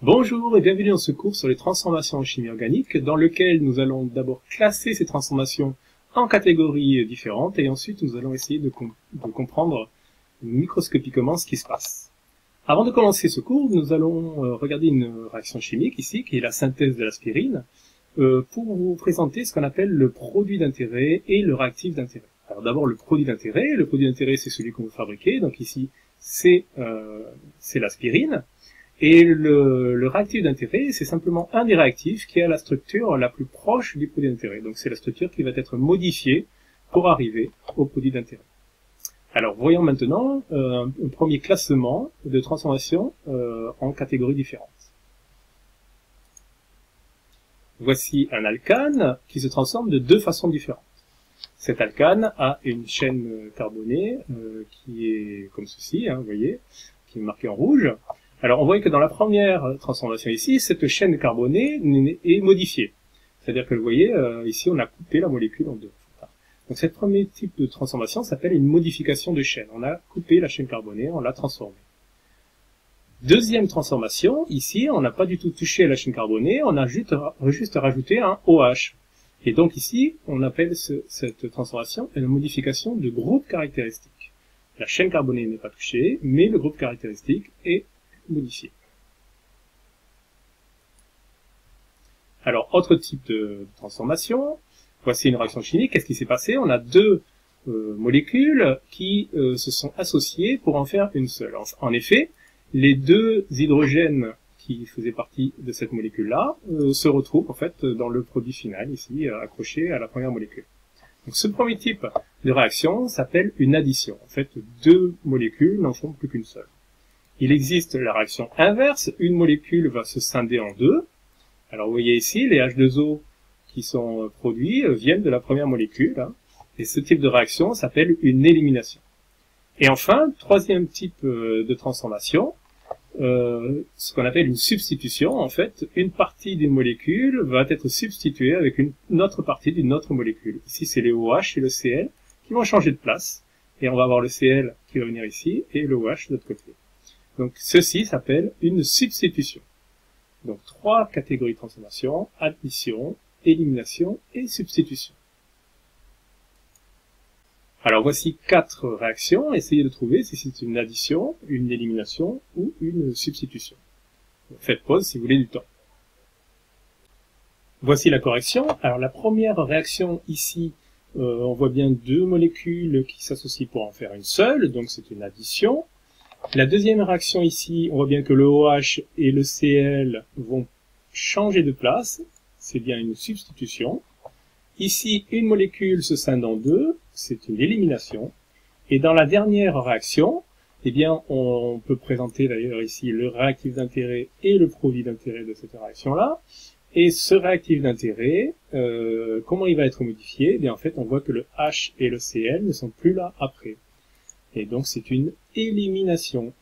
Bonjour et bienvenue dans ce cours sur les transformations en chimie organique, dans lequel nous allons d'abord classer ces transformations en catégories différentes et ensuite nous allons essayer de comprendre microscopiquement ce qui se passe. Avant de commencer ce cours, nous allons regarder une réaction chimique ici, qui est la synthèse de l'aspirine, pour vous présenter ce qu'on appelle le produit d'intérêt et le réactif d'intérêt. Alors d'abord le produit d'intérêt c'est celui qu'on veut fabriquer, donc ici c'est l'aspirine. Et le réactif d'intérêt, c'est simplement un des réactifs qui a la structure la plus proche du produit d'intérêt. Donc c'est la structure qui va être modifiée pour arriver au produit d'intérêt. Alors voyons maintenant un premier classement de transformation en catégories différentes. Voici un alcane qui se transforme de deux façons différentes. Cet alcane a une chaîne carbonée qui est comme ceci, vous voyez, qui est marquée en rouge. Alors on voit que dans la première transformation ici, cette chaîne carbonée est modifiée. C'est-à-dire que vous voyez, ici on a coupé la molécule en deux. Donc ce premier type de transformation s'appelle une modification de chaîne. On a coupé la chaîne carbonée, on l'a transformée. Deuxième transformation, ici on n'a pas du tout touché à la chaîne carbonée, on a juste rajouté un OH. Et donc ici, on appelle cette transformation une modification de groupe caractéristique. La chaîne carbonée n'est pas touchée, mais le groupe caractéristique est modifié. Alors, autre type de transformation, voici une réaction chimique. Qu'est-ce qui s'est passé? On a deux molécules qui se sont associées pour en faire une seule. En effet, les deux hydrogènes qui faisaient partie de cette molécule-là se retrouvent en fait dans le produit final, ici, accroché à la première molécule. Donc, ce premier type de réaction s'appelle une addition. En fait, deux molécules n'en font plus qu'une seule. Il existe la réaction inverse, une molécule va se scinder en deux. Alors vous voyez ici, les H2O qui sont produits viennent de la première molécule, et ce type de réaction s'appelle une élimination. Et enfin, troisième type de transformation, ce qu'on appelle une substitution. En fait, une partie d'une molécule va être substituée avec une autre partie d'une autre molécule. Ici, c'est les OH et le Cl qui vont changer de place, et on va avoir le Cl qui va venir ici, et le OH de l'autre côté. Donc ceci s'appelle une substitution. Donc trois catégories de transformation: addition, élimination et substitution. Alors voici quatre réactions. Essayez de trouver si c'est une addition, une élimination ou une substitution. Faites pause si vous voulez du temps. Voici la correction. Alors la première réaction ici, on voit bien deux molécules qui s'associent pour en faire une seule, donc c'est une addition. La deuxième réaction ici, on voit bien que le OH et le Cl vont changer de place, c'est bien une substitution. Ici, une molécule se scinde en deux, c'est une élimination. Et dans la dernière réaction, eh bien, on peut présenter d'ailleurs ici le réactif d'intérêt et le produit d'intérêt de cette réaction-là. Et ce réactif d'intérêt, comment il va être modifié? Eh bien, en fait, on voit que le H et le Cl ne sont plus là après. Et donc c'est une élimination.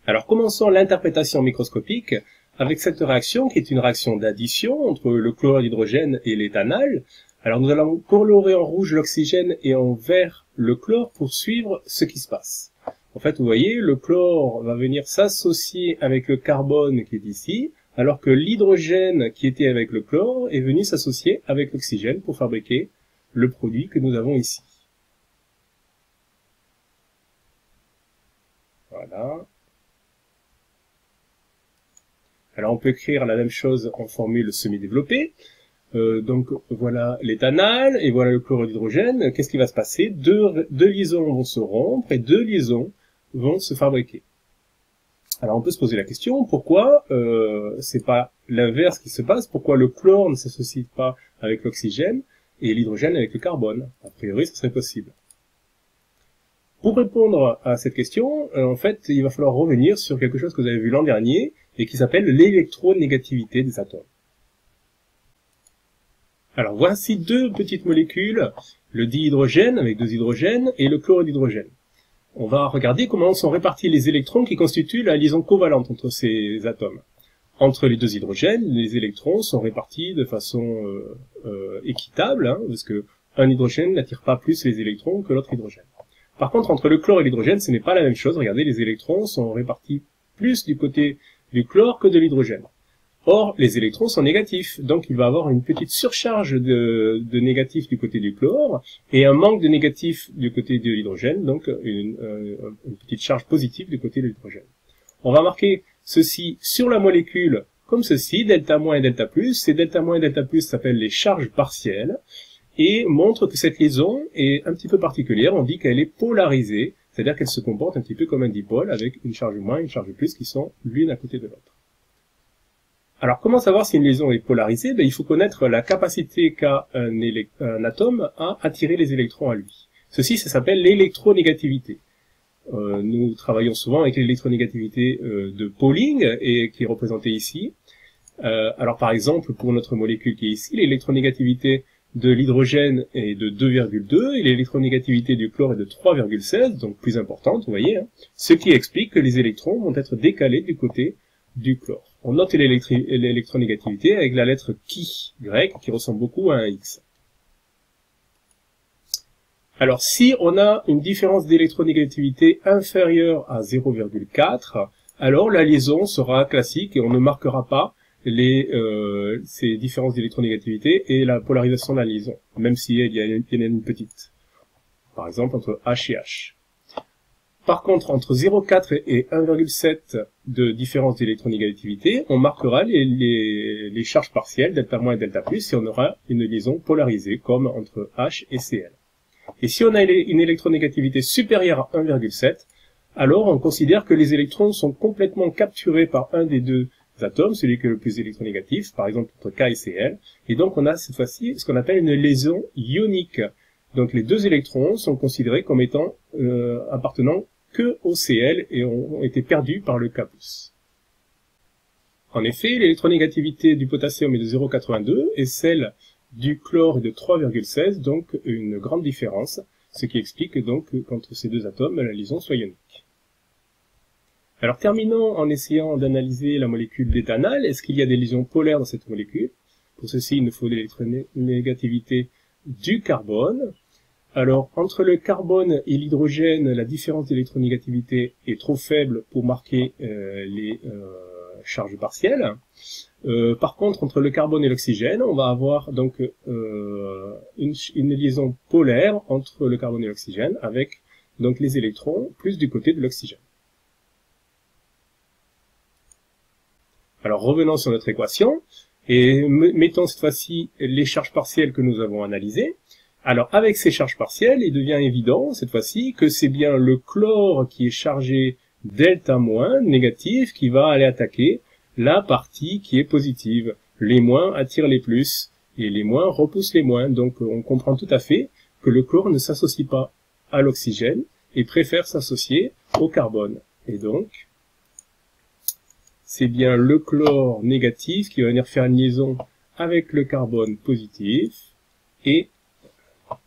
Alors commençons l'interprétation microscopique avec cette réaction qui est une réaction d'addition entre le chlorure d'hydrogène et l'éthanol. Alors nous allons colorer en rouge l'oxygène et en vert le chlore pour suivre ce qui se passe. En fait, vous voyez, le chlore va venir s'associer avec le carbone qui est ici, alors que l'hydrogène qui était avec le chlore est venu s'associer avec l'oxygène pour fabriquer le produit que nous avons ici. Voilà. Alors on peut écrire la même chose en formule semi-développée. Donc voilà l'éthanol et voilà le chlorure d'hydrogène. Qu'est-ce qui va se passer? Deux liaisons vont se rompre et deux liaisons vont se fabriquer. Alors on peut se poser la question, pourquoi c'est pas l'inverse qui se passe? Pourquoi le chlore ne s'associe pas avec l'oxygène et l'hydrogène avec le carbone? A priori, ce serait possible. Pour répondre à cette question, en fait, il va falloir revenir sur quelque chose que vous avez vu l'an dernier et qui s'appelle l'électronégativité des atomes. Alors, voici deux petites molécules, le dihydrogène avec deux hydrogènes et le chlorure d'hydrogène. On va regarder comment sont répartis les électrons qui constituent la liaison covalente entre ces atomes. Entre les deux hydrogènes, les électrons sont répartis de façon équitable, parce que un hydrogène n'attire pas plus les électrons que l'autre hydrogène. Par contre, entre le chlore et l'hydrogène, ce n'est pas la même chose. Regardez, les électrons sont répartis plus du côté du chlore que de l'hydrogène. Or, les électrons sont négatifs, donc il va y avoir une petite surcharge de négatifs du côté du chlore et un manque de négatifs du côté de l'hydrogène, donc une petite charge positive du côté de l'hydrogène. On va marquer ceci sur la molécule comme ceci, delta moins et delta plus. Ces delta moins et delta plus s'appellent les charges partielles et montrent que cette liaison est un petit peu particulière. On dit qu'elle est polarisée, c'est-à-dire qu'elle se comporte un petit peu comme un dipôle avec une charge moins et une charge plus qui sont l'une à côté de l'autre. Alors, comment savoir si une liaison est polarisée? Il faut connaître la capacité qu'a un atome à attirer les électrons à lui. Ceci, ça s'appelle l'électronégativité. Nous travaillons souvent avec l'électronégativité de Pauling, et qui est représentée ici. Alors, par exemple, pour notre molécule qui est ici, l'électronégativité de l'hydrogène est de 2,2 et l'électronégativité du chlore est de 3,16, donc plus importante, vous voyez, hein, ce qui explique que les électrons vont être décalés du côté du chlore. On note l'électronégativité avec la lettre Chi, grecque, qui ressemble beaucoup à un X. Alors, si on a une différence d'électronégativité inférieure à 0,4, alors la liaison sera classique et on ne marquera pas ces différences d'électronégativité et la polarisation de la liaison, même si il y a une petite. Par exemple, entre H et H. Par contre, entre 0,4 et 1,7 de différence d'électronégativité, on marquera les charges partielles, delta moins et delta plus, et on aura une liaison polarisée, comme entre H et Cl. Et si on a une électronégativité supérieure à 1,7, alors on considère que les électrons sont complètement capturés par un des deux atomes, celui qui est le plus électronégatif, par exemple entre K et Cl, et donc on a cette fois-ci ce qu'on appelle une liaison ionique. Donc les deux électrons sont considérés comme étant appartenant que au Cl et ont été perdus par le K+. En effet, l'électronégativité du potassium est de 0,82 et celle du chlore est de 3,16, donc une grande différence, ce qui explique donc qu'entre ces deux atomes, la liaison soit ionique. Alors terminons en essayant d'analyser la molécule d'éthanal. Est-ce qu'il y a des liaisons polaires dans cette molécule? Pour ceci, il nous faut l'électronégativité du carbone. Alors, entre le carbone et l'hydrogène, la différence d'électronégativité est trop faible pour marquer les charges partielles. Par contre, entre le carbone et l'oxygène, on va avoir donc une liaison polaire entre le carbone et l'oxygène, avec donc les électrons plus du côté de l'oxygène. Alors, revenons sur notre équation, et mettons cette fois-ci les charges partielles que nous avons analysées. Alors, avec ces charges partielles, il devient évident, cette fois-ci, que c'est bien le chlore qui est chargé delta moins, négatif, qui va aller attaquer la partie qui est positive. Les moins attirent les plus, et les moins repoussent les moins. Donc, on comprend tout à fait que le chlore ne s'associe pas à l'oxygène, et préfère s'associer au carbone. Et donc, c'est bien le chlore négatif qui va venir faire une liaison avec le carbone positif, et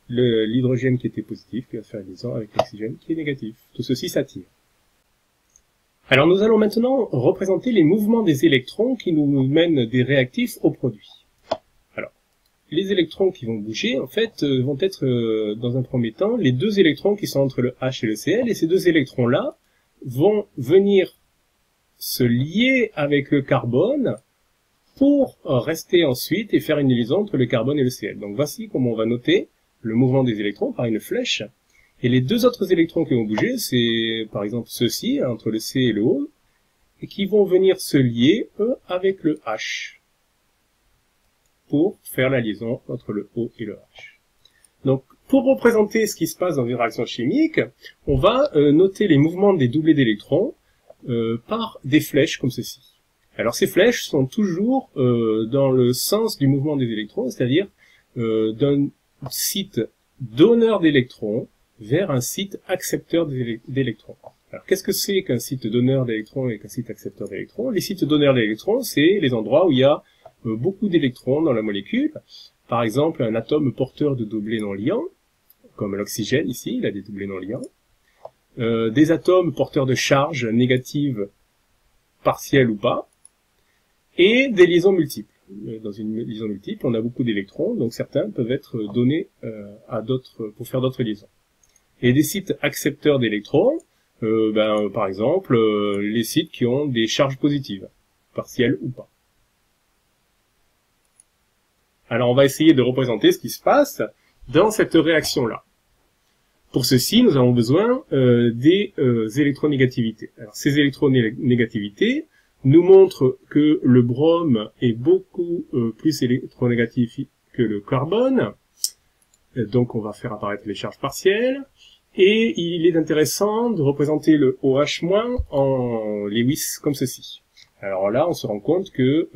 l'hydrogène qui était positif, qui va faire une liaison avec l'oxygène qui est négatif. Tout ceci s'attire. Alors nous allons maintenant représenter les mouvements des électrons qui nous mènent des réactifs au produit. Alors, les électrons qui vont bouger, en fait, vont être, dans un premier temps, les deux électrons qui sont entre le H et le Cl, et ces deux électrons-là vont venir se lier avec le carbone pour rester ensuite et faire une liaison entre le carbone et le Cl. Donc voici comment on va noter le mouvement des électrons par une flèche, et les deux autres électrons qui vont bouger, c'est par exemple ceux-ci, entre le C et le O, et qui vont venir se lier, eux, avec le H, pour faire la liaison entre le O et le H. Donc, pour représenter ce qui se passe dans une réaction chimique, on va noter les mouvements des doublés d'électrons par des flèches comme ceci. Alors ces flèches sont toujours dans le sens du mouvement des électrons, c'est-à-dire d'un site donneur d'électrons vers un site accepteur d'électrons. Alors, qu'est-ce que c'est qu'un site donneur d'électrons et qu'un site accepteur d'électrons? Les sites donneurs d'électrons, c'est les endroits où il y a beaucoup d'électrons dans la molécule. Par exemple, un atome porteur de doublés non liants, comme l'oxygène ici, il a des doublés non liants. Des atomes porteurs de charges négatives, partielles ou pas. Et des liaisons multiples. Dans une liaison multiple, on a beaucoup d'électrons, donc certains peuvent être donnés à d'autres pour faire d'autres liaisons. Et des sites accepteurs d'électrons, par exemple, les sites qui ont des charges positives, partielles ou pas. Alors on va essayer de représenter ce qui se passe dans cette réaction-là. Pour ceci, nous avons besoin des électronégativités. Alors ces électronégativités nous montrent que le brome est beaucoup plus électronégatif que le carbone. Donc on va faire apparaître les charges partielles. Et il est intéressant de représenter le OH- en Lewis comme ceci. Alors là, on se rend compte que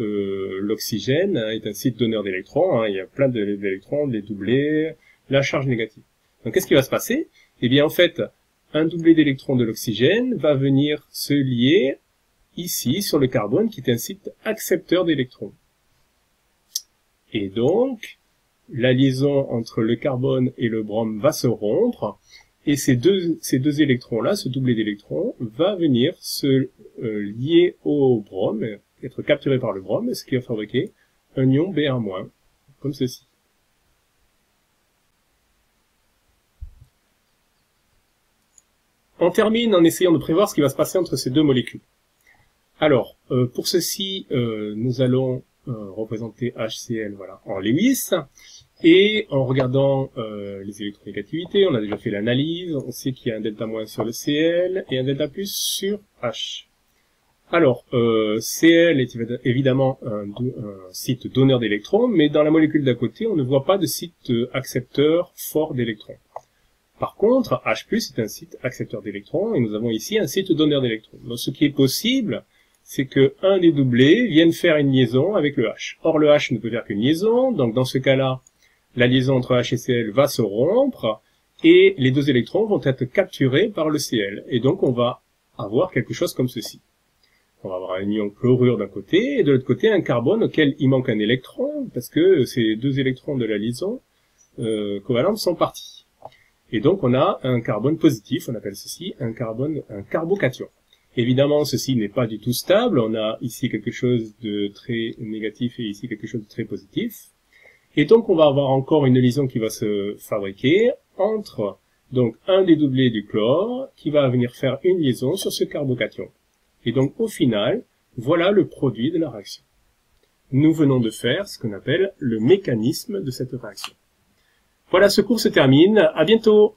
l'oxygène est un site donneur d'électrons. Il y a plein d'électrons, des doublés, la charge négative. Donc qu'est-ce qui va se passer? Eh bien en fait, un doublé d'électrons de l'oxygène va venir se lier ici sur le carbone qui est un site accepteur d'électrons. Et donc, la liaison entre le carbone et le brome va se rompre. Et ces deux électrons-là, ce doublé d'électrons, va venir se lier au brome, être capturé par le brome, ce qui va fabriquer un ion Br-, comme ceci. On termine en essayant de prévoir ce qui va se passer entre ces deux molécules. Alors, pour ceci, nous allons représenter HCl en Lewis. Et en regardant les électronégativités, on a déjà fait l'analyse, on sait qu'il y a un delta- sur le Cl et un delta+ sur H. Alors, Cl est évidemment un site donneur d'électrons, mais dans la molécule d'à côté, on ne voit pas de site accepteur fort d'électrons. Par contre, H+ est un site accepteur d'électrons, et nous avons ici un site donneur d'électrons. Donc ce qui est possible, c'est que un des doublés vienne faire une liaison avec le H. Or, le H ne peut faire qu'une liaison, donc dans ce cas-là, la liaison entre H et Cl va se rompre, et les deux électrons vont être capturés par le Cl. Et donc on va avoir quelque chose comme ceci. On va avoir un ion chlorure d'un côté, et de l'autre côté un carbone auquel il manque un électron, parce que ces deux électrons de la liaison covalente sont partis. Et donc on a un carbone positif, on appelle ceci un carbocation. Évidemment, ceci n'est pas du tout stable, on a ici quelque chose de très négatif et ici quelque chose de très positif. Et donc on va avoir encore une liaison qui va se fabriquer entre donc un des doublés du chlore qui va venir faire une liaison sur ce carbocation. Et donc au final, voilà le produit de la réaction. Nous venons de faire ce qu'on appelle le mécanisme de cette réaction. Voilà, ce cours se termine. À bientôt!